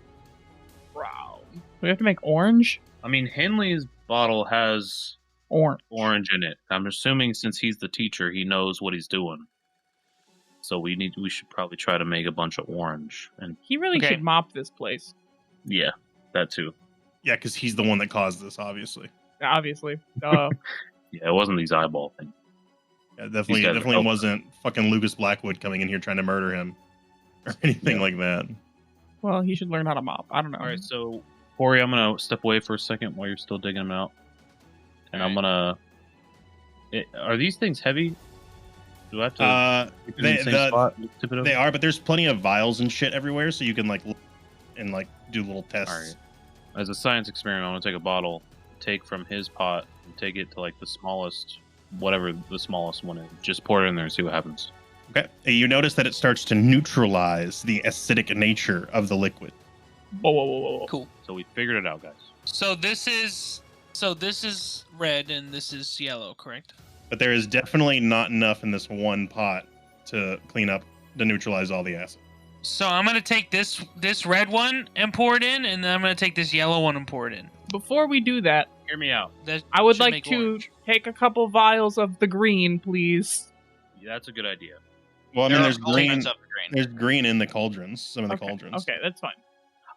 Wow. We have to make orange? I mean, Henley's bottle has Orange. orange in it. I'm assuming since he's the teacher, he knows what he's doing. So we should probably try to make a bunch of orange. And He really Okay. should mop this place. yeah, that too. Yeah, because he's the one that caused this, obviously. Obviously. Yeah, it wasn't these eyeball things. Yeah, These definitely guys are helping. wasn't fucking Lucas Blackwood coming in here trying to murder him or anything like that. Well, he should learn how to mop. I don't know. All right, so Corey, I'm gonna step away for a second while you're still digging them out, and I'm gonna. Are these things heavy? Do I have to tip it in the same spot? Tip it over? They are, but there's plenty of vials and shit everywhere, so you can look and do little tests. All right. As a science experiment, I'm gonna take a bottle, take from his pot, and take it to the smallest, whatever the smallest one is. Just pour it in there and see what happens. Okay. You notice that it starts to neutralize the acidic nature of the liquid. Whoa. Cool. So we figured it out, guys. So this is red and this is yellow, correct? But there is definitely not enough in this one pot to neutralize all the acid. So I'm gonna take this red one and pour it in, and then I'm gonna take this yellow one and pour it in. Before we do that, Hear me out. That I would should like make to orange. take a couple vials of the green, please. Yeah, that's a good idea. Well, I There mean, are there's green. cauldrons of the green. There's green in the cauldrons. Some of the Okay. cauldrons. Okay, that's fine.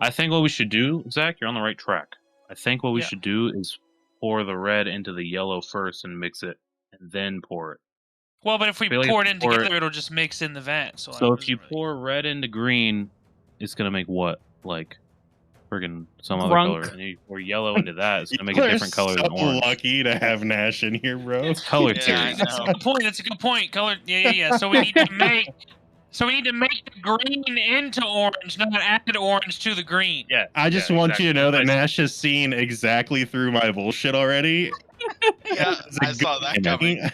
I think what we should do, Zach, you're on the right track. I think what we Yeah. should do is pour the red into the yellow first and mix it, and then pour it. Well, but if we Feel like pour it if in we pour together, it'll just mix in the vat. So, So it if you doesn't really- pour red into green, it's gonna make what? Friggin' some other Drunk. color. And you pour yellow into that, it's gonna make You a are different color so than orange. lucky to have Nash in here, bro. It's color Yeah, theory. I That's a know. good point. That's a good point. Color. Yeah. So we need to make. So we need to make the green into orange, not add orange to the green. Yeah. I just yeah, want exactly. you to know that Nice. Nash has seen exactly through my bullshit already. Yeah, It's a I saw good that thing. coming.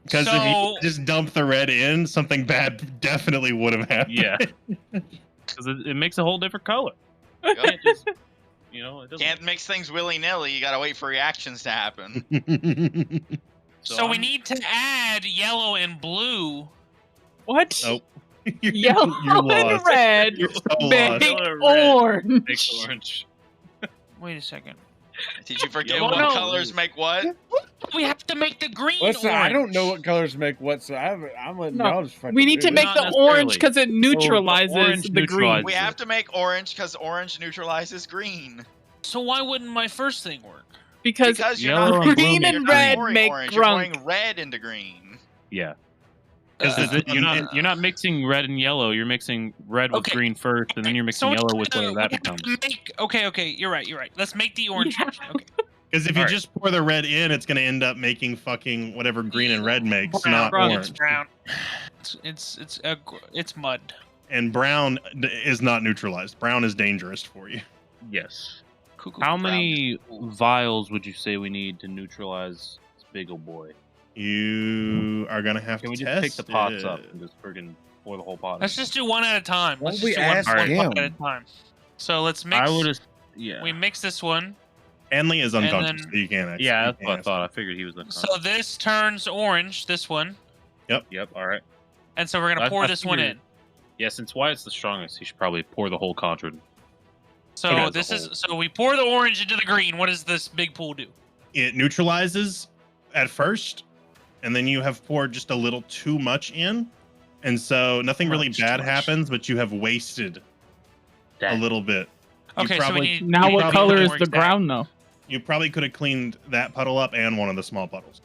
Because if So- you just dump the red in, something bad definitely would have happened. Yeah. Because it makes a whole different color. Yep. Can't just, it doesn't. Can't mix things willy-nilly. You gotta wait for reactions to happen. So we I'm- need to add yellow and blue. What? Nope. Yellow You're and lost. red. You're so Make lost. Yellow and red. orange. Makes orange. Wait a second. Did you forget Yellow what and colors make what? We have to make the green Listen, orange. I don't know what colors make what, so I'm letting No, y'all just fucking We need do to it. make Not the necessarily. orange because it neutralizes orange the neutralizes- green. We have to make orange because orange neutralizes green. So why wouldn't my first thing work? Because you're yellow not and blue green you're and not red pouring make orange, drunk. You're pouring red into green. Yeah. You're not mixing red and yellow. You're mixing red with green first, and then you're mixing yellow with whatever that becomes. Okay, you're right. Let's make the orange. Yeah. Okay. Because if you just pour the red in, it's going to end up making fucking whatever green and red makes, Brown, not It's orange. brown. It's mud. And brown is not neutralized. Brown is dangerous for you. Yes. Cuckoo How brown. many vials would you say we need to neutralize this big old boy? You are going to have Can we to just pick test the pots it. up and just friggin' pour the whole pot? Let's just do one at a time. Why Let's don't just we do one ask pot him? at a time. So let's mix. I would have. Yeah. We mix this one. Hanley is And unconscious, then- so you can't actually. Yeah, you that's can't what I ask thought. him. I figured he was the. So this turns orange. This one. Yep. All right. And so we're gonna I- pour I this one figured- in. Yeah, since Wyatt's the strongest, he should probably pour the whole cauldron. So Okay. this is so we pour the orange into the green. What does this big pool do? It neutralizes at first, and then you have poured just a little too much in. And so nothing really Much, bad too much. happens, but you have wasted a little bit. You Okay, so probably- we need. Now You what probably color need is more the exact. ground though? You probably could have cleaned that puddle up and one of the small puddles.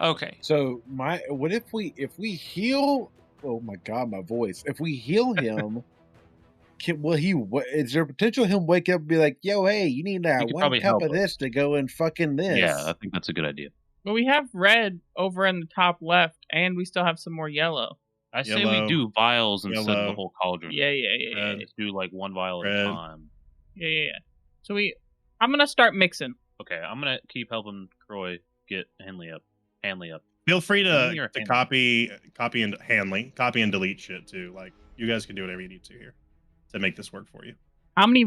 Okay. So what if we heal? Oh my god, my voice! If we heal him, is there potential him wake up and be like, "Yo, hey, you need He could one probably cup help of us. this to go and fucking this"? Yeah, I think that's a good idea. But we have red over in the top left, and we still have some more yellow. I say Yellow. we do vials instead of Yellow. the whole cauldron. Yeah. Just do like one vial at Red. a time. Yeah. So I'm gonna start mixing. Okay, I'm gonna keep helping Croy get Hanley up. Feel free Hanley to or Hanley? copy and Hanley, copy and delete shit too. Like you guys can do whatever you need to here to make this work for you. How many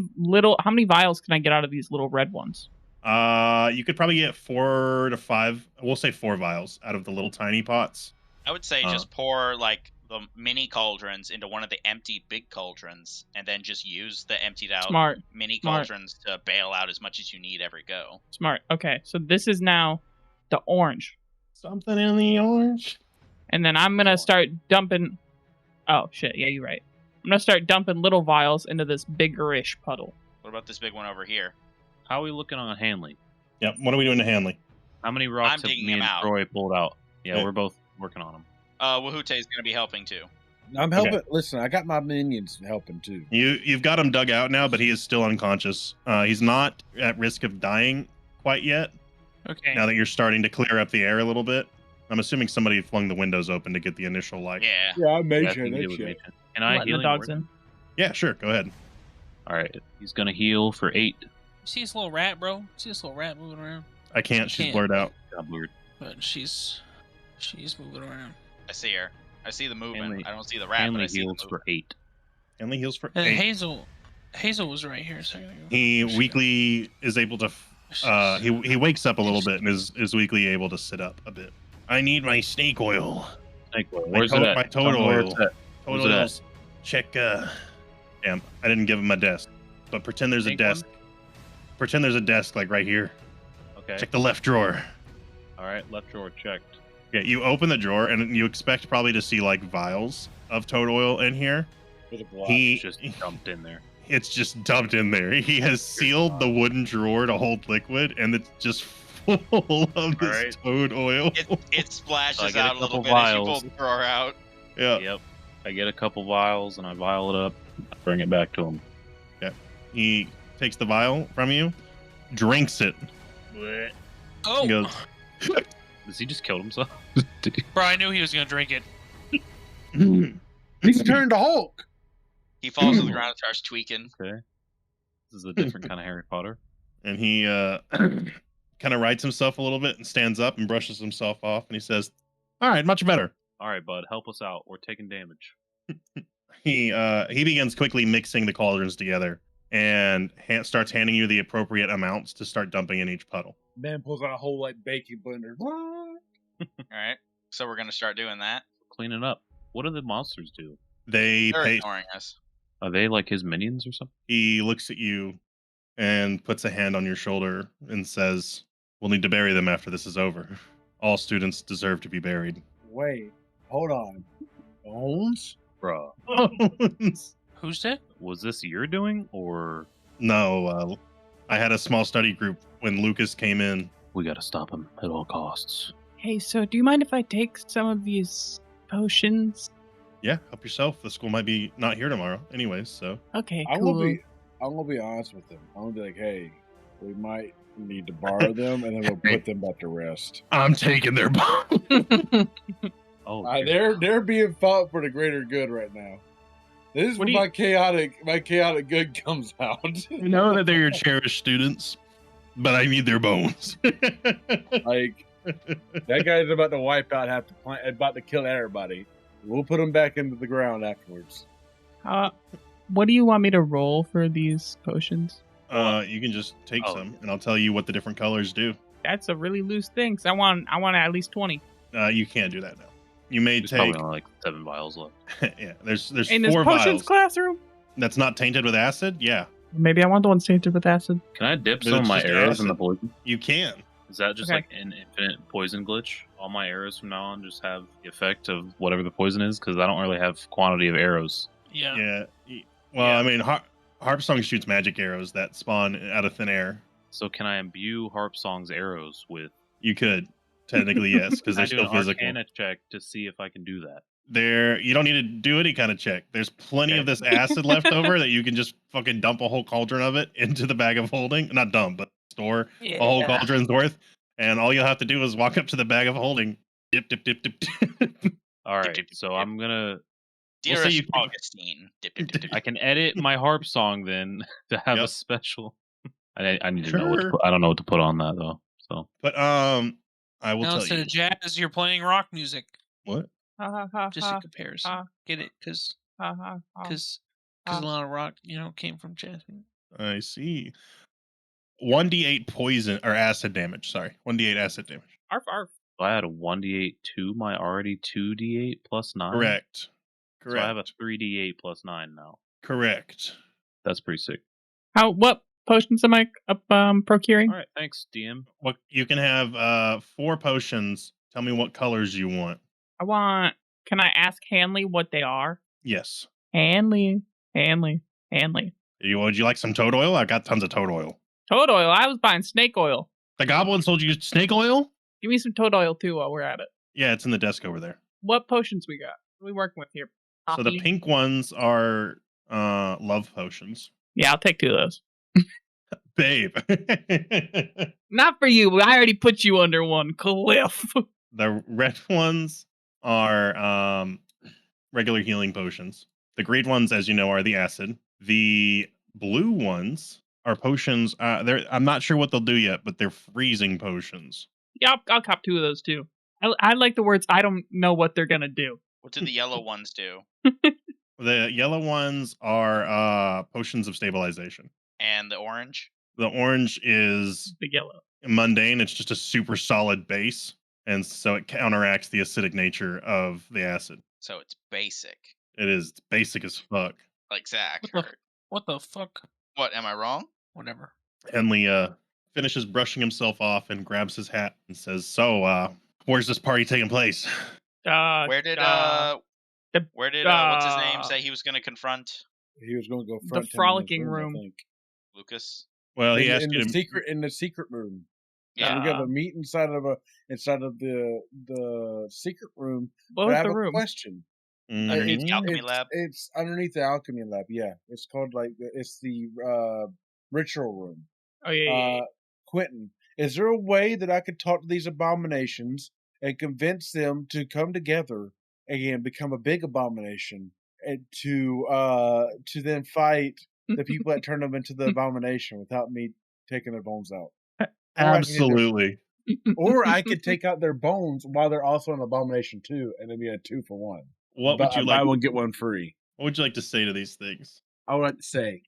vials can I get out of these little red ones? You could probably get 4 to 5. We'll say 4 vials out of the little tiny pots. I would say just pour like the mini cauldrons into one of the empty big cauldrons, and then just use the emptied out Smart. mini Smart. cauldrons to bail out as much as you need every go. Smart. Okay, so this is now the orange. Something in the orange. And then I'm gonna start dumping. Oh shit! Yeah, you're right. I'm gonna start dumping little vials into this biggerish puddle. What about this big one over here? How are we looking on Hanley? Yep. What are we doing to Hanley? How many rocks have digging me him and out. Croy pulled out? Yeah, Yeah. we're both working on them. Wahute is going to be helping too. I'm helping. Listen, I got my minions helping too. You've got him dug out now, but he is still unconscious. He's not at risk of dying quite yet. Okay. Now that you're starting to clear up the air a little bit, I'm assuming somebody flung the windows open to get the initial Yeah. Yeah, I made Yeah, I sure think that it would shit. make sense. Can I Letting heal the dogs him? in. Yeah, sure. Go ahead. All right, he's gonna heal for 8. You see this little rat, bro? You see this little rat moving around? I can't. She's Can't. blurred out. God, weird. But she's moving around. I see her. I see the movement. Hanley- I don't see the rat, but Hanley I see the heals movement. for 8. Hanley heals for And 8. Hazel was right here a second ago. He weakly is able to. He wakes up a little bit and is weakly able to sit up a bit. I need my snake oil. Snake oil. My Where's toad- it at? my toad Tell me where oil. it's at. Total Where's it at? oils. Check. Damn, I didn't give him a desk. But pretend there's a Snake one? desk. Pretend there's a desk like right here. Okay. Check the left drawer. All right, left drawer checked. Yeah, you open the drawer and you expect probably to see like vials of toad oil in here. With a block. He It's just dumped in there. it's just dumped in there. He has sealed the wooden drawer to hold liquid, and it's just full of this Alright. toad oil. It splashes So I get a out a little couple bit as you pull vials. the drawer out. Yeah. Yep. I get a couple vials and I vial it up. I bring it back to him. He takes the vial from you, drinks it, Oh, and goes, Does he just kill himself? Did he? bro! I knew he was gonna drink it. He's turned to Hulk. He falls to the ground and starts tweaking. Okay. This is a different kind of Harry Potter. and he kind of rights himself a little bit and stands up and brushes himself off, and he says, "All right, much better." All right, bud, help us out. We're taking damage. He begins quickly mixing the cauldrons together and starts handing you the appropriate amounts to start dumping in each puddle. Man pulls out a whole like baking blender. All right. So we're going to start doing that. Cleaning up. What do the monsters do? They They're pay. ignoring us. Are they like his minions or something? He looks at you and puts a hand on your shoulder and says, "We'll need to bury them after this is over. All students deserve to be buried." Wait, hold on. Bones? Bruh. Who's that? Was this your doing or No, I had a small study group when Lucas came in. we gotta stop him at all costs? Hey, so do you mind if I take some of these potions? Yeah, help yourself. The school might be not here tomorrow, anyways. So Okay, I'm cool. gonna be honest with them. I'm gonna be like, hey, we might need to borrow them, and then we'll put them back to rest. I'm taking their bomb. Oh, They're being fought for the greater good right now. This is What when do my chaotic good comes out. You know that they're your cherished students, but I need their bones. Like that guy's about to wipe out half the planet, about to kill everybody. We'll put them back into the ground afterwards. What do you want me to roll for these potions? You can just take some, and I'll tell you what the different colors do. That's a really loose thing. 'Cause I want at least 20. You can't do that now. You may There's take probably only like 7 vials left. yeah. There's In this 4 potions vials. classroom? That's not tainted with acid. Yeah, Maybe I want the ones tainted with acid. Can I dip But some of it's my just arrows in acid. the poison? you can. Is that just Okay. like an infinite poison glitch? All my arrows from now on just have the effect of whatever the poison is? Because I don't really have quantity of arrows. Yeah. Yeah. Well, I mean, Harpsong shoots magic arrows that spawn out of thin air. So can I imbue Harpsong's arrows with... You could technically, yes, because I they're do still an physical. Arcana check to see if I can do that. You don't need to do any kind of check. There's plenty Okay. of this acid left over that you can just fucking dump a whole cauldron of it into the bag of holding. Not dump, but store a whole cauldron's worth. And all you'll have to do is walk up to the bag of holding, dip, dip, dip, dip, dip. All right, dip, so dip. I'm gonna... Dearest say you- Augustine. Dip, dip, dip, dip, I can edit my Harpsong then to have a Yep. special... I need to know what to Sure. put. I don't know what to put on that though. So But I will Now tell instead you. of jazz, you're playing rock music. What? Ha ha ha Just a ha comparison. ha. Get it? Because ha ha ha. a lot of rock, came from jazz. I see. 1d8 poison or acid damage. Sorry, 1d8 acid damage. Arf arf. I had a 1d8 to my already 2d8 plus 9. Correct. So I have a 3d8 plus 9 now. Correct. That's pretty sick. What potions am I procuring? All right, thanks, DM. What you can have 4 potions. Tell me what colors you want. Can I ask Hanley what they are? Yes. Hanley. Would you like some toad oil? I got tons of toad oil. Toad oil. I was buying snake oil. The goblin sold you snake oil? Give me some toad oil too while we're at it. Yeah, it's in the desk over there. What potions we got? What are we working with here? So the Poppy? pink ones are love potions. Yeah, I'll take 2 of those. Babe. Not for you. I already put you under one cliff. The red ones are regular healing potions. The green ones, as you know, are the acid. The blue ones are potions. I'm not sure what they'll do yet, but they're freezing potions. Yeah, I'll cop 2 of those too. I like the words. I don't know what they're gonna do. What do the yellow ones do? The yellow ones are potions of stabilization. And the orange? The orange is The yellow. mundane. It's just a super solid base, and so it counteracts the acidic nature of the acid. So it's basic. It is basic as fuck. Like Zach. What the fuck? What, am I wrong? Whatever. Henley finishes brushing himself off and grabs his hat and says, "So, where's this party taking place?" Where did what's his name say he was going to confront He was going to go front The frolicking room. I think. Lucas? Well, he in, asked in you the to secret in the secret room. Yeah. We got to meet inside of the secret room. What But I was have the a room? question. Underneath the alchemy it's, lab? It's underneath the alchemy lab. Yeah, it's called it's the ritual room. Oh yeah. Quentin, is there a way that I could talk to these abominations and convince them to come together and become a big abomination, and to then fight the people that turn them into the abomination without me taking their bones out? absolutely. Or I could take out their bones while they're also an abomination too, and it'd be a 2-for-1. What would you Buy like? one get one free. What would you like to say to these things? I would like to say,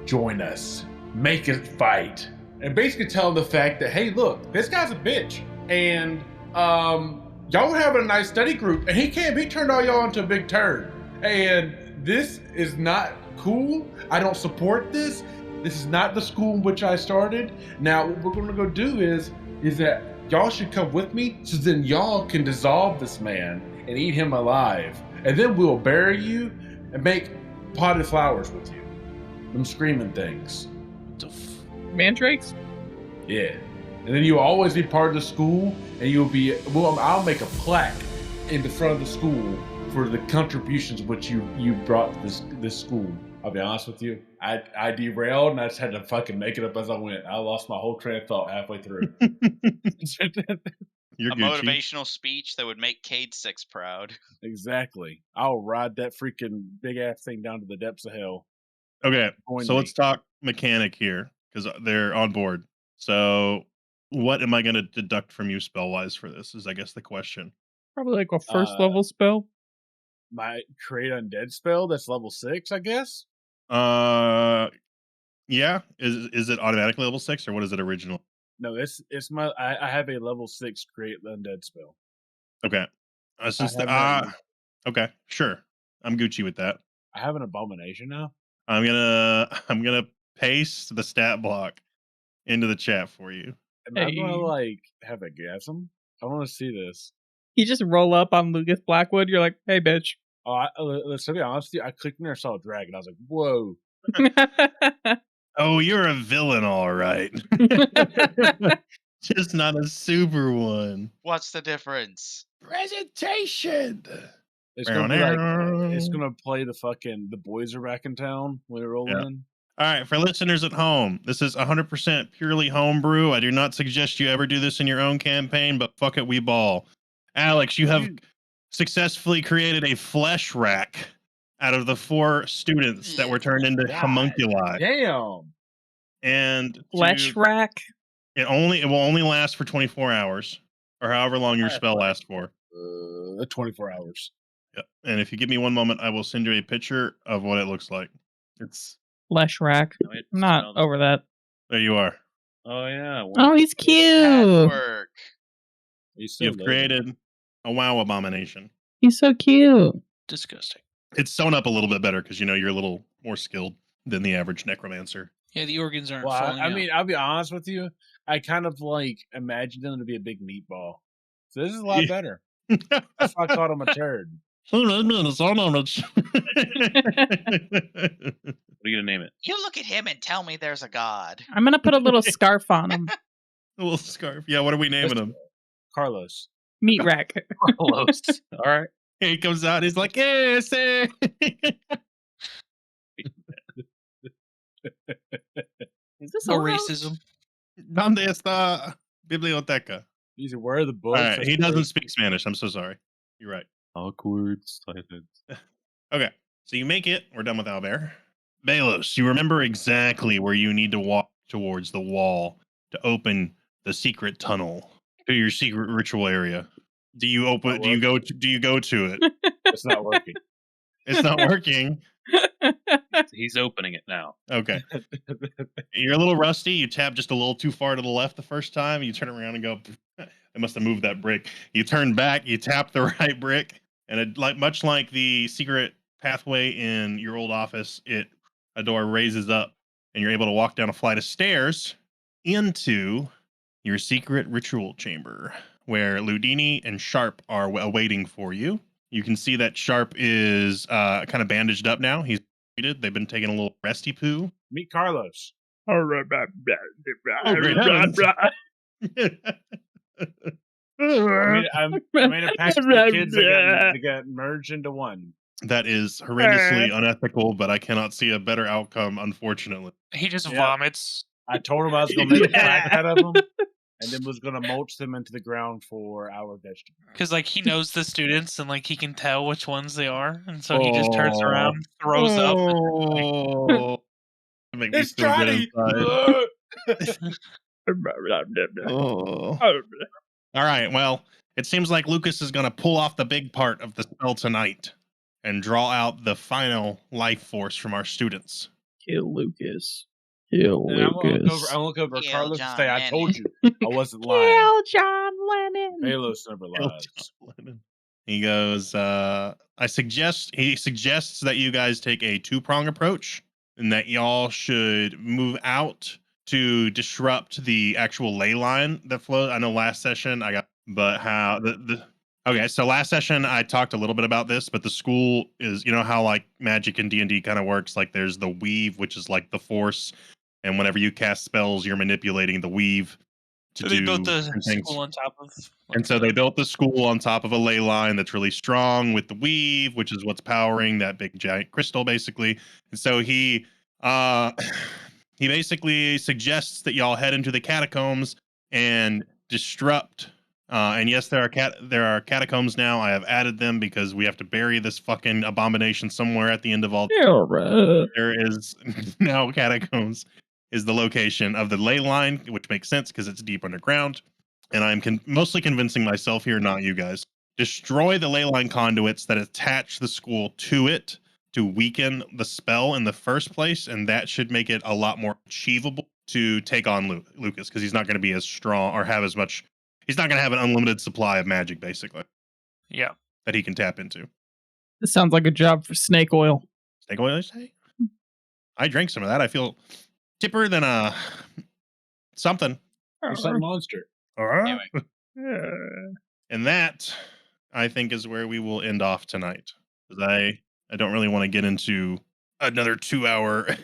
join us, make us fight, and basically tell them the fact that, hey, look, this guy's a bitch, and y'all were having a nice study group, and he turned all y'all into a big turd, and this is not cool. I don't support this. This is not the school in which I started. Now, what we're going to go do is that y'all should come with me, so then y'all can dissolve this man and eat him alive, and then we'll bury you and make potted flowers with you. Them screaming things. Mandrakes? Yeah. And then you'll always be part of the school, and you'll be, well, I'll make a plaque in the front of the school for the contributions which you brought to this school. I'll be honest with you. I derailed and I just had to fucking make it up as I went. I lost my whole train of thought halfway through. You're A Gucci. motivational speech that would make Cade 6 proud. Exactly. I'll ride that freaking big ass thing down to the depths of hell. Okay, Join so me. let's talk mechanic here because they're on board. So, what am I going to deduct from you spell wise for this? Is I guess the question. Probably like a first level spell. My create undead spell that's level 6, I guess. Yeah. Is it automatically level 6 or what is it original? No, it's my. I have a level 6 create undead spell. Okay. Okay, sure. I'm Gucci with that. I have an abomination now. I'm gonna paste the stat block into the chat for you. Am I gonna like have a gasm? I want to see this. You just roll up on Lucas Blackwood. You're like, hey, bitch. Let's be honest with you. I clicked in there, saw a dragon. I was like, whoa. Oh, you're a villain, all right. Just not a super one. What's the difference? Presentation. It's gonna be like it's gonna play the boys are back in town when we roll in. All right, for listeners at home, this is 100% purely homebrew. I do not suggest you ever do this in your own campaign, but fuck it, we ball. Alex, you have successfully created a flesh rack out of the 4 students that were turned into homunculi. Damn. And flesh rack. It will only last for 24 hours or however long your spell lasts for. 24 hours. Yep. And if you give me one moment, I will send you a picture of what it looks like. It's flesh rack. I'm not over that. There you are. Oh yeah. Oh, he's cute. Work. You've created a WoW abomination. He's so cute. Disgusting. It's sewn up a little bit better because you're a little more skilled than the average necromancer. Yeah, the organs aren't Well, falling I out. mean, I'll be honest with you. I kind of like imagined him to be a big meatball. So this is a lot better. That's why I called him a turd. What are you gonna name it? You look at him and tell me there's a god. I'm gonna put a little scarf on him. A little scarf. Yeah, what are we naming him? Carlos. Meat rack. Carlos. All right. He comes out. He's like, "Yes." Is this no racism? ¿Dónde está biblioteca? These are where are the books. All right, he doesn't speak Spanish. I'm so sorry. You're right. Awkward silence. Okay, so you make it. We're done with Albert. Balos, you remember exactly where you need to walk towards the wall to open the secret tunnel to your secret ritual area. Do you open? Do you go to it? It's not working. It's not working. He's opening it now. Okay. You're a little rusty. You tap just a little too far to the left the first time. You turn around and go, I must have moved that brick. You turn back, you tap the right brick, and it, much like the secret pathway in your old office, a door raises up, and you're able to walk down a flight of stairs into your secret ritual chamber, where Ludini and Sharp are awaiting for you. You can see that Sharp is kind of bandaged up now. He's treated. They've been taking a little resty poo. Meet Carlos. Oh, great heavens. I made a pact with the kids that got merged into one. That is horrendously unethical, but I cannot see a better outcome, unfortunately. He just vomits. I told him I was going to make a plaque out of them, and then was going to mulch them into the ground for our vegetables. Because he knows the students and he can tell which ones they are, and so he just turns around, throws up. It's Johnny. All right. Well, it seems like Lucas is going to pull off the big part of the spell tonight and draw out the final life force from our students. Kill Lucas. Kill Lucas. I look over at Carlos and say, I Lennon. told you. I wasn't lying. Kill John Lennon. Balos never lies. He goes, he suggests that you guys take a 2-prong approach and that y'all should move out to disrupt the actual ley line that flows. I know last session okay, so last session I talked a little bit about this, but the school is, how magic and D&D kind of works. There's the weave, which is the force, and whenever you cast spells, you're manipulating the weave to They do built the different things. school on top of. And so they built the school on top of a ley line that's really strong with the weave, which is what's powering that big giant crystal, basically. And so he basically suggests that y'all head into the catacombs and disrupt. And yes, there are catacombs now. I have added them because we have to bury this fucking abomination somewhere at the end of all. There is now catacombs is the location of the ley line, which makes sense because it's deep underground. And I'm mostly convincing myself here, not you guys. Destroy the ley line conduits that attach the school to it to weaken the spell in the first place, and that should make it a lot more achievable to take on Lucas, because he's not going to be as strong or have as much. He's not going to have an unlimited supply of magic, basically. Yeah. That he can tap into. This sounds like a job for snake oil. Snake oil, I say? I drank some of that. I feel tipper than something. Or some monster. Anyway. And that, I think, is where we will end off tonight. Because I don't really want to get into another 2-hour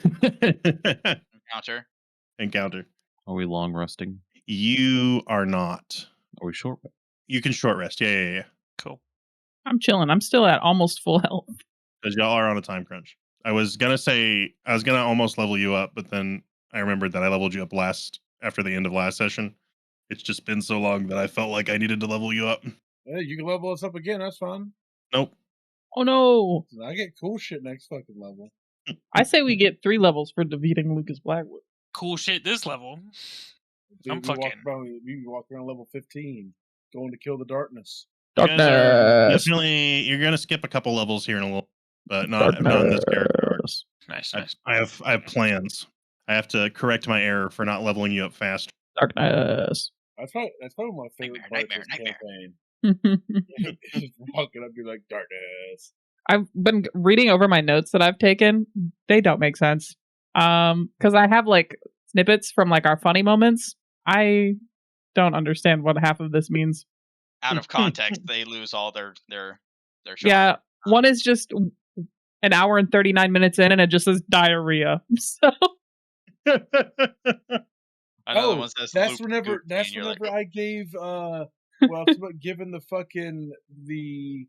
encounter. Are we long resting? You are not. Are we short? You can short rest. Yeah. Cool. I'm chilling. I'm still at almost full health. Because y'all are on a time crunch. I was gonna almost level you up, but then I remembered that I leveled you up after the end of last session. It's just been so long that I felt like I needed to level you up. Hey, you can level us up again. That's fine. Nope. Oh no! I get cool shit next fucking level. I say we get 3 levels for defeating Lucas Blackwood. Cool shit this level. Dude, I'm fucking. You walk around level 15, going to kill the darkness. Definitely, you're gonna skip a couple levels here in a little, but not in this character. Nice. I have plans. I have to correct my error for not leveling you up fast. Darkness. That's probably my favorite part of this campaign. Just walking up, be like, darkness. I've been reading over my notes that I've taken. They don't make sense. Because I have like snippets from like our funny moments. I don't understand what half of this means. Out of context, they lose all their shots. Yeah, one is just an hour and 39 minutes in, and it just says diarrhea. So. That's whenever I gave I was about giving the fucking the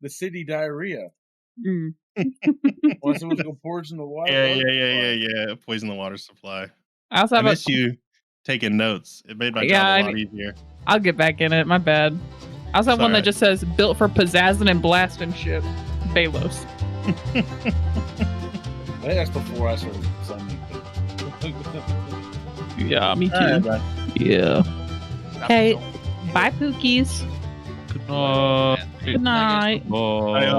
city diarrhea. Once it was gonna poison the water. Yeah. Poison the water supply. I also have miss you taking notes. It made my job a lot easier. I'll get back in it. My bad. I also have one that just says built for pizzazzing and blasting shit. Balos. I think that's before I started sending. Yeah, me too. Right, yeah. Hey, bye, Pookies. Good night. Good night. Bye.